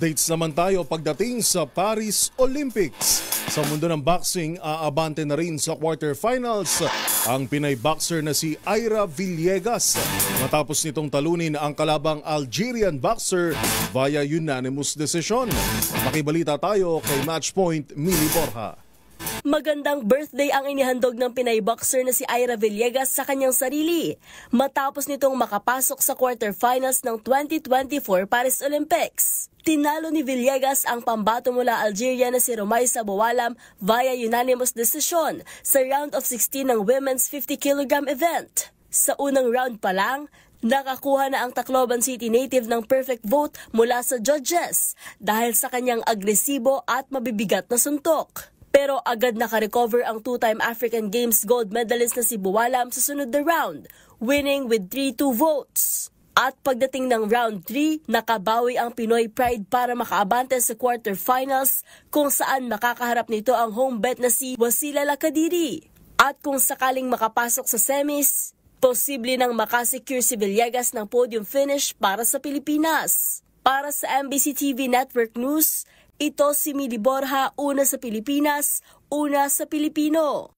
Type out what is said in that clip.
Updates naman tayo pagdating sa Paris Olympics. Sa mundo ng boxing, aabante na rin sa quarterfinals ang Pinay boxer na si Ira Villegas matapos nitong talunin ang kalabang Algerian boxer via unanimous decision. Makibalita tayo kay Matchpoint Mili Borja. Magandang birthday ang inihandog ng Pinay boxer na si Ira Villegas sa kanyang sarili matapos nitong makapasok sa quarterfinals ng 2024 Paris Olympics. Tinalo ni Villegas ang pambato mula Algeria na si Romaisa Boualam via unanimous decision sa round of 16 ng women's 50kg event. Sa unang round pa lang, nakakuha na ang Tacloban City native ng perfect vote mula sa judges dahil sa kanyang agresibo at mabibigat na suntok. Pero agad nakarecover ang two-time African Games gold medalist na si Boualam sa sunod na round, winning with 3-2 votes. At pagdating ng round 3, nakabawi ang Pinoy Pride para makaabante sa quarterfinals kung saan makakaharap nito ang home bet na si Wasila Lakadiri. At kung sakaling makapasok sa semis, posible nang makasecure si Villegas ng podium finish para sa Pilipinas. Para sa MBC TV Network News, ito si Mili Borja, una sa Pilipinas, una sa Pilipino.